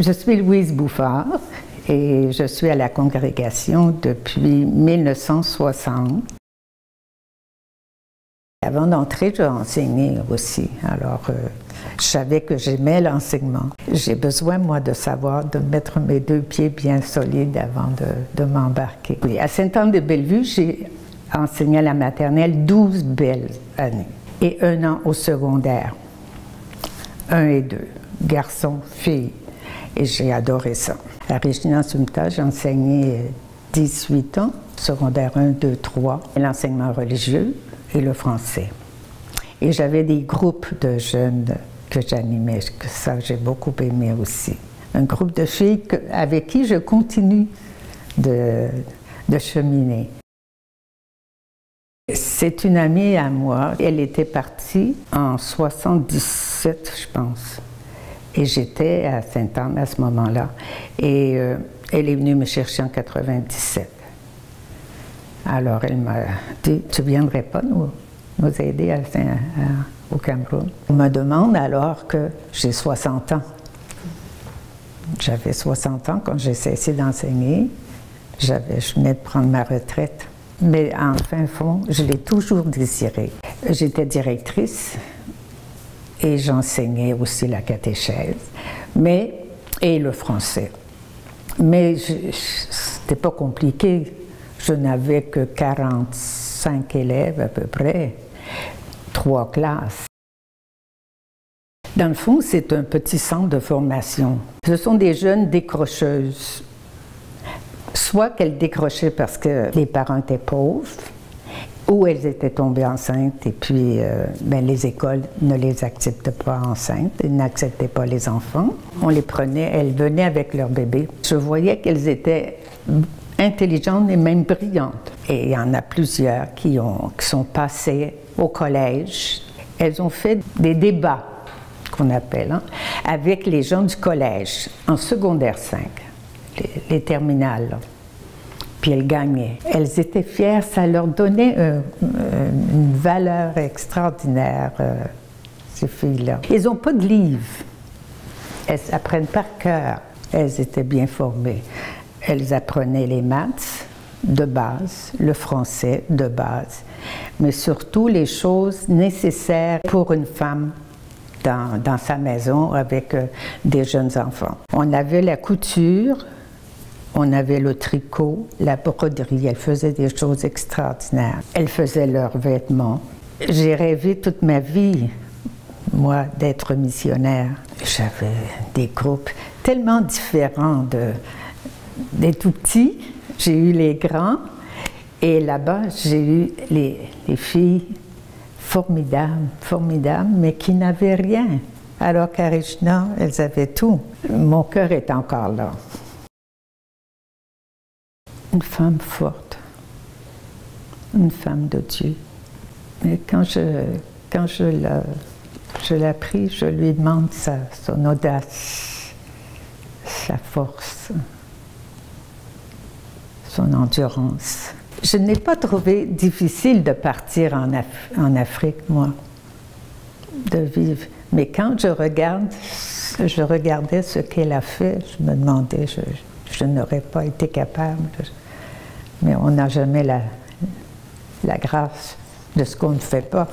Je suis Louise Bouffard et je suis à la congrégation depuis 1960. Avant d'entrer, j'ai enseigné aussi. Alors, je savais que j'aimais l'enseignement. J'ai besoin, moi, de savoir, de mettre mes deux pieds bien solides avant de m'embarquer. Oui, à Sainte-Anne-de-Bellevue, j'ai enseigné à la maternelle 12 belles années et 1 an au secondaire. 1 et 2, garçons, filles. Et j'ai adoré ça. À Regina-Sumter, j'ai enseigné 18 ans, secondaire 1, 2, 3, l'enseignement religieux et le français. Et j'avais des groupes de jeunes que j'animais, que ça j'ai beaucoup aimé aussi. Un groupe de filles avec qui je continue de cheminer. C'est une amie à moi, elle était partie en 77, je pense. Et j'étais à Sainte-Anne à ce moment-là. Et elle est venue me chercher en 97. Alors elle m'a dit, tu ne viendrais pas nous aider au Cameroun? On me demande alors que j'ai 60 ans. J'avais 60 ans quand j'ai cessé d'enseigner. Je venais de prendre ma retraite. Mais en fin fond, je l'ai toujours désiré. J'étais directrice. Et j'enseignais aussi la catéchèse, et le français. Mais c'était pas compliqué. Je n'avais que 45 élèves à peu près, 3 classes. Dans le fond, c'est un petit centre de formation. Ce sont des jeunes décrocheuses. Soit qu'elles décrochaient parce que les parents étaient pauvres, ou elles étaient tombées enceintes et puis les écoles ne les acceptaient pas enceintes, ils n'acceptaient pas les enfants. On les prenait, elles venaient avec leur bébé. Je voyais qu'elles étaient intelligentes et même brillantes. Et il y en a plusieurs qui sont passées au collège. Elles ont fait des débats, qu'on appelle, avec les gens du collège, en secondaire 5, les terminales. Là. Puis elles gagnaient. Elles étaient fières, ça leur donnait une valeur extraordinaire, ces filles-là. Elles n'ont pas de livres. Elles apprennent par cœur. Elles étaient bien formées. Elles apprenaient les maths de base, le français de base, mais surtout les choses nécessaires pour une femme dans sa maison avec des jeunes enfants. On avait la couture, on avait le tricot, la broderie. Elles faisaient des choses extraordinaires. Elles faisaient leurs vêtements. J'ai rêvé toute ma vie, moi, d'être missionnaire. J'avais des groupes tellement différents des tout petits. J'ai eu les grands. Et là-bas, j'ai eu les filles formidables, mais qui n'avaient rien. Alors qu'à Regina, elles avaient tout. Mon cœur est encore là. Une femme forte, une femme de Dieu. Mais quand je la prie, je lui demande son audace, sa force, son endurance. Je n'ai pas trouvé difficile de partir en Afrique, moi, de vivre. Mais quand je regardais ce qu'elle a fait, je me demandais, je n'aurais pas été capable. Mais on n'a jamais la grâce de ce qu'on ne fait pas.